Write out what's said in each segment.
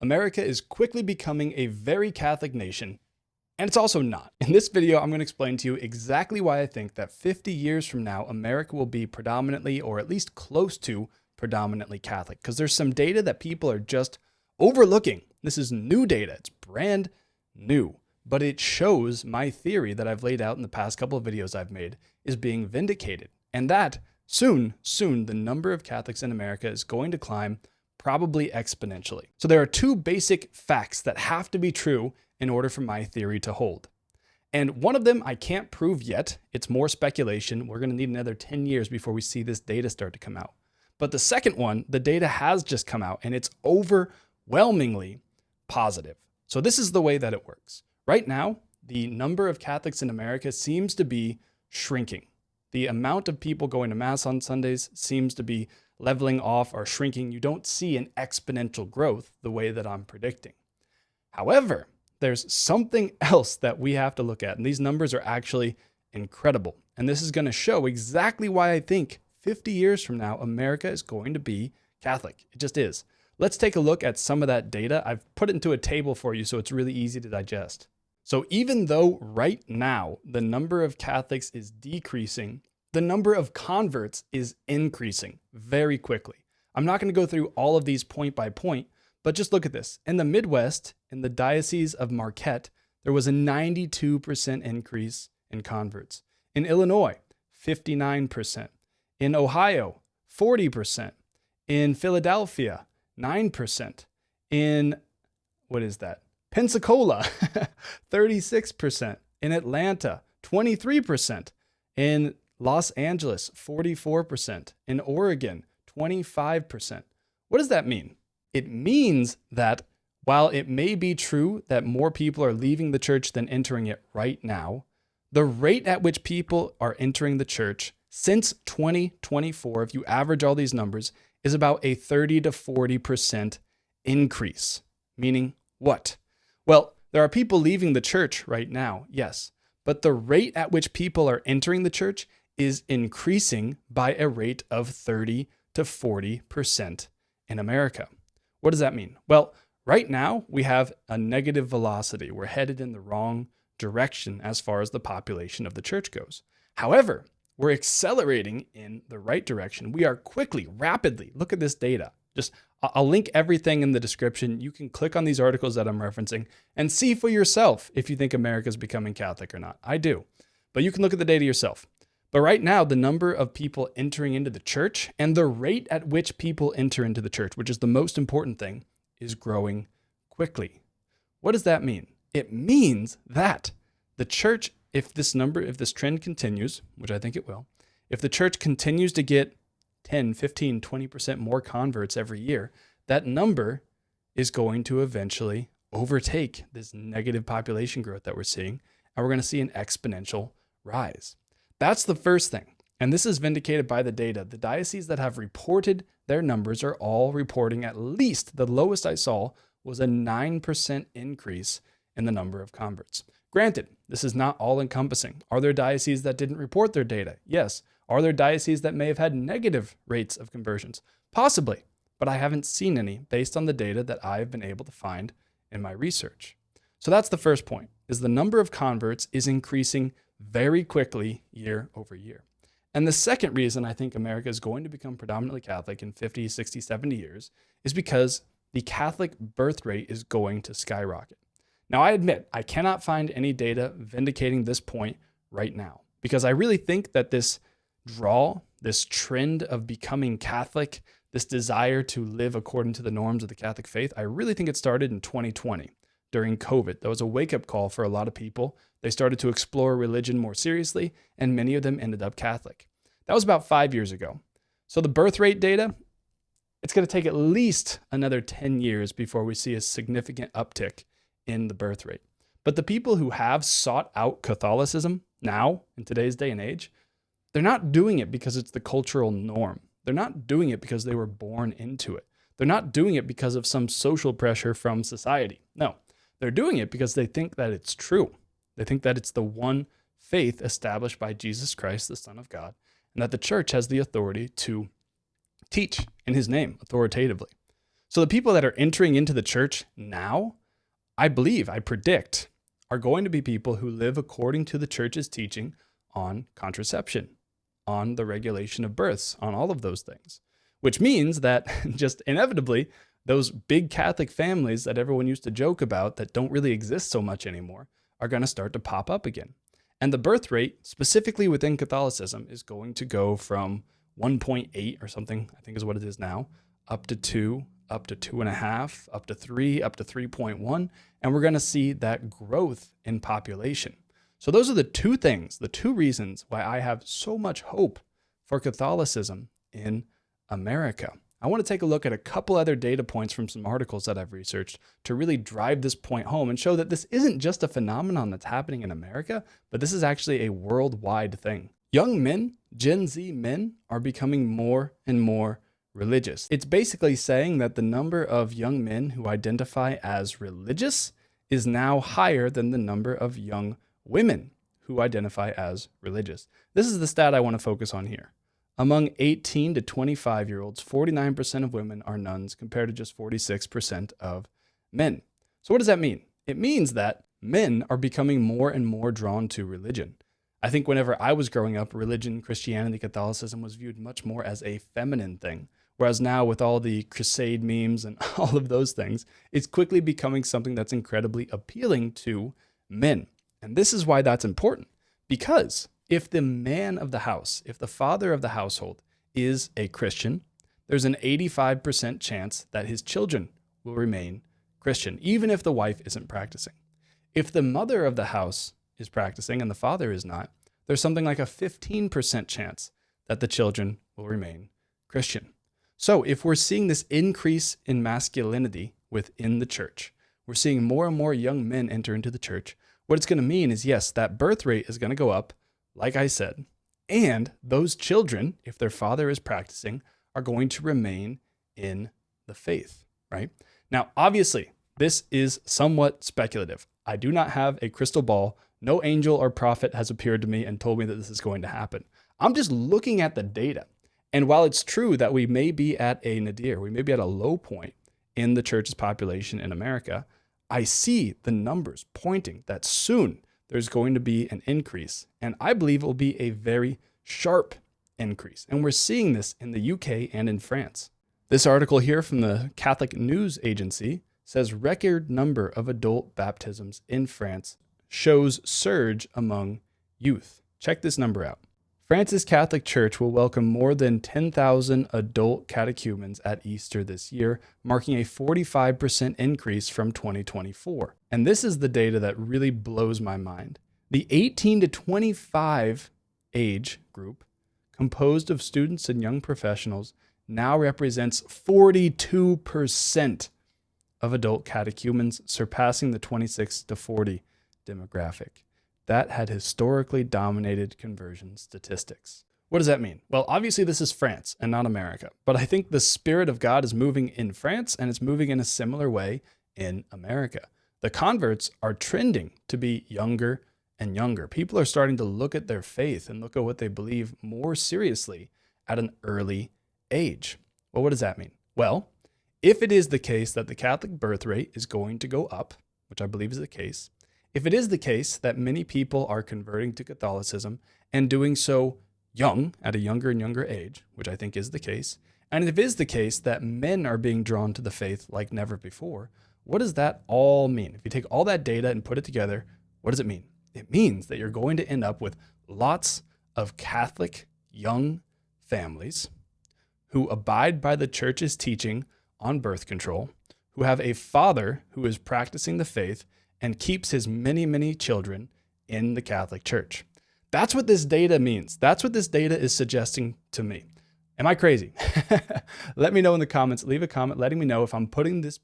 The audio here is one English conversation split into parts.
America is quickly becoming a very Catholic nation, and it's also not. In this video, I'm going to explain to you exactly why I think that 50 years from now, America will be predominantly, or at least close to predominantly Catholic, because there's some data that people are just overlooking. This is new data. It's brand new, but it shows my theory that I've laid out in the past couple of videos I've made is being vindicated, and that soon, the number of Catholics in America is going to climb probably exponentially. So there are two basic facts that have to be true in order for my theory to hold. And one of them I can't prove yet. It's more speculation. We're going to need another 10 years before we see this data start to come out. But the second one, the data has just come out and it's overwhelmingly positive. So this is the way that it works. Right now, the number of Catholics in America seems to be shrinking. The amount of people going to Mass on Sundays seems to be leveling off or shrinking. You don't see an exponential growth the way that I'm predicting. However, there's something else that we have to look at, and these numbers are actually incredible. And this is going to show exactly why I think 50 years from now, America is going to be Catholic. It just is. Let's take a look at some of that data. I've put it into a table for you, so it's really easy to digest. So even though right now the number of Catholics is decreasing, the number of converts is increasing very quickly. I'm not going to go through all of these point by point, but just look at this. In the Midwest, in the Diocese of Marquette, there was a 92% increase in converts. In Illinois, 59%. In Ohio, 40%. In Philadelphia, 9%. In, Pensacola, 36%. In Atlanta, 23%. In Los Angeles, 44%. In Oregon, 25%. What does that mean? It means that while it may be true that more people are leaving the church than entering it right now, the rate at which people are entering the church since 2024, if you average all these numbers, is about a 30 to 40% increase. Meaning what? Well, there are people leaving the church right now, yes, but the rate at which people are entering the church is increasing by a rate of 30 to 40% in America. What does that mean? Well, right now we have a negative velocity. We're headed in the wrong direction as far as the population of the church goes. However, we're accelerating in the right direction. We are quickly, rapidly, look at this data. I'll link everything in the description. You can click on these articles that I'm referencing and see for yourself if you think America is becoming Catholic or not. I do, but you can look at the data yourself. But right now, the number of people entering into the church and the rate at which people enter into the church, which is the most important thing, is growing quickly. What does that mean? It means that the church, if this trend continues, which I think it will, if the church continues to get 10, 15, 20% more converts every year, that number is going to eventually overtake this negative population growth that we're seeing, and we're going to see an exponential rise. That's the first thing. And this is vindicated by the data. The dioceses that have reported their numbers are all reporting at least, the lowest I saw was a 9% increase in the number of converts. Granted, this is not all encompassing. Are there dioceses that didn't report their data? Yes. Are there dioceses that may have had negative rates of conversions? Possibly, but I haven't seen any based on the data that I've been able to find in my research. So that's the first point, is the number of converts is increasing very quickly year over year. And the second reason I think America is going to become predominantly Catholic in 50, 60, 70 years is because the Catholic birth rate is going to skyrocket. Now, I admit I cannot find any data vindicating this point right now, because I really think that this trend of becoming Catholic, this desire to live according to the norms of the Catholic faith, I really think it started in 2020 during COVID. That was a wake-up call for a lot of people. They started to explore religion more seriously, and many of them ended up Catholic. That was about 5 years ago. So the birth rate data, it's going to take at least another 10 years before we see a significant uptick in the birth rate. But the people who have sought out Catholicism now, in today's day and age, they're not doing it because it's the cultural norm. They're not doing it because they were born into it. They're not doing it because of some social pressure from society. No, they're doing it because they think that it's true. They think that it's the one faith established by Jesus Christ, the Son of God, and that the church has the authority to teach in his name authoritatively. So the people that are entering into the church now, I predict, are going to be people who live according to the church's teaching on contraception, on the regulation of births, on all of those things, which means that just inevitably, those big Catholic families that everyone used to joke about that don't really exist so much anymore are going to start to pop up again. And the birth rate, specifically within Catholicism, is going to go from 1.8 or something, I think is what it is now, up to 2, up to 2.5, up to 3, up to 3.1. And we're going to see that growth in population. So those are the two things, the two reasons why I have so much hope for Catholicism in America. I want to take a look at a couple other data points from some articles that I've researched to really drive this point home and show that this isn't just a phenomenon that's happening in America, but this is actually a worldwide thing. Young men, Gen Z men, are becoming more and more religious. It's basically saying that the number of young men who identify as religious is now higher than the number of young women who identify as religious. This is the stat I want to focus on here. Among 18 to 25-year-olds, 49% of women are nuns compared to just 46% of men. So what does that mean? It means that men are becoming more and more drawn to religion. I think whenever I was growing up, religion, Christianity, Catholicism was viewed much more as a feminine thing. Whereas now with all the crusade memes and all of those things, it's quickly becoming something that's incredibly appealing to men. And this is why that's important, because if the man of the house, if the father of the household is a Christian, there's an 85% chance that his children will remain Christian, even if the wife isn't practicing. If the mother of the house is practicing and the father is not, there's something like a 15% chance that the children will remain Christian. So if we're seeing this increase in masculinity within the church, we're seeing more and more young men enter into the church, what it's going to mean is, yes, that birth rate is going to go up, like I said, and those children, if their father is practicing, are going to remain in the faith, right? Now, obviously, this is somewhat speculative. I do not have a crystal ball. No angel or prophet has appeared to me and told me that this is going to happen. I'm just looking at the data. And while it's true that we may be at a nadir, we may be at a low point in the church's population in America, I see the numbers pointing that soon there's going to be an increase. And I believe it will be a very sharp increase. And we're seeing this in the UK and in France. This article here from the Catholic News Agency says record number of adult baptisms in France shows surge among youth. Check this number out. France's Catholic Church will welcome more than 10,000 adult catechumens at Easter this year, marking a 45% increase from 2024. And this is the data that really blows my mind. The 18 to 25 age group, composed of students and young professionals, now represents 42% of adult catechumens, surpassing the 26 to 40 demographic. That had historically dominated conversion statistics. What does that mean? Well, obviously this is France and not America, but I think the Spirit of God is moving in France and it's moving in a similar way in America. The converts are trending to be younger and younger. People are starting to look at their faith and look at what they believe more seriously at an early age. Well, what does that mean? Well, if it is the case that the Catholic birth rate is going to go up, which I believe is the case, if it is the case that many people are converting to Catholicism and doing so young, at a younger and younger age, which I think is the case, and if it is the case that men are being drawn to the faith like never before, what does that all mean? If you take all that data and put it together, what does it mean? It means that you're going to end up with lots of Catholic young families who abide by the church's teaching on birth control, who have a father who is practicing the faith and keeps his many, many children in the Catholic Church. That's what this data means. That's what this data is suggesting to me. Am I crazy? Let me know in the comments. Leave a comment letting me know if I'm putting this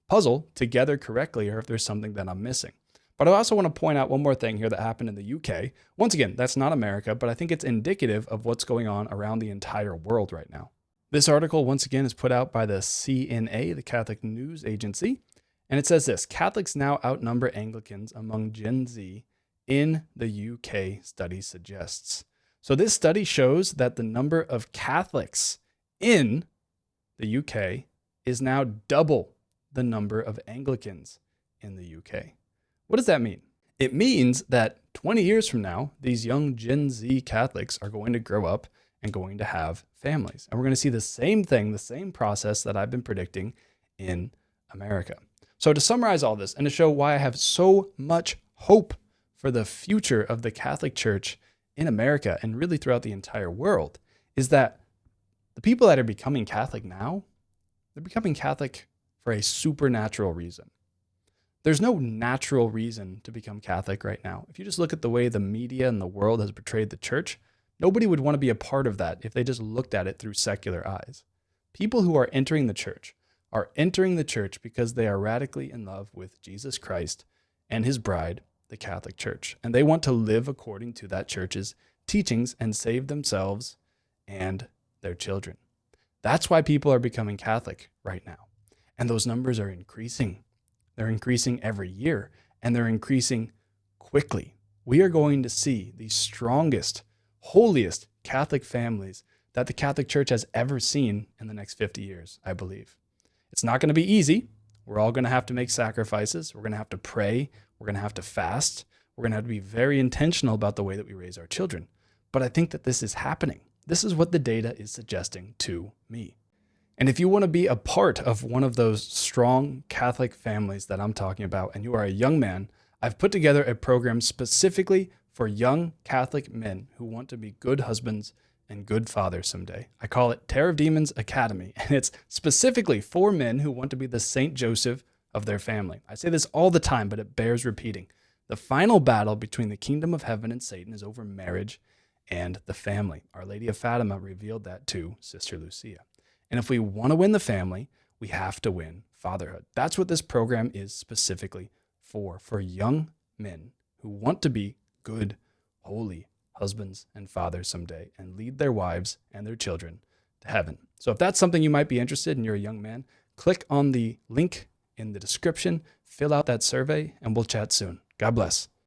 puzzle together correctly or if there's something that I'm missing. But I also want to point out one more thing here that happened in the UK. Once again, that's not America, but I think it's indicative of what's going on around the entire world right now. This article, once again, is put out by the CNA, the Catholic News Agency. And it says this: Catholics now outnumber Anglicans among Gen Z in the UK, study suggests. So this study shows that the number of Catholics in the UK is now double the number of Anglicans in the UK. What does that mean? It means that 20 years from now, these young Gen Z Catholics are going to grow up and going to have families. And we're going to see the same thing, the same process that I've been predicting in America. So to summarize all this and to show why I have so much hope for the future of the Catholic Church in America and really throughout the entire world, is that the people that are becoming Catholic now, they're becoming Catholic for a supernatural reason. There's no natural reason to become Catholic right now. If you just look at the way the media and the world has portrayed the church, nobody would want to be a part of that if they just looked at it through secular eyes. People who are entering the church are entering the church because they are radically in love with Jesus Christ and his bride, the Catholic Church. And they want to live according to that church's teachings and save themselves and their children. That's why people are becoming Catholic right now. And those numbers are increasing. They're increasing every year, and they're increasing quickly. We are going to see the strongest, holiest Catholic families that the Catholic Church has ever seen in the next 50 years, I believe. It's not going to be easy. We're all going to have to make sacrifices. We're going to have to pray. We're going to have to fast. We're going to have to be very intentional about the way that we raise our children. But I think that this is happening. This is what the data is suggesting to me. And if you want to be a part of one of those strong Catholic families that I'm talking about, and you are a young man, I've put together a program specifically for young Catholic men who want to be good husbands and good fathers someday. I call it Terror of Demons Academy, and it's specifically for men who want to be the Saint Joseph of their family. I say this all the time, but it bears repeating. The final battle between the kingdom of heaven and Satan is over marriage and the family. Our Lady of Fatima revealed that to Sister Lucia. And if we want to win the family, we have to win fatherhood. That's what this program is specifically for young men who want to be good, holy husbands and fathers someday and lead their wives and their children to heaven. So if that's something you might be interested in, you're a young man, click on the link in the description, fill out that survey, and we'll chat soon. God bless.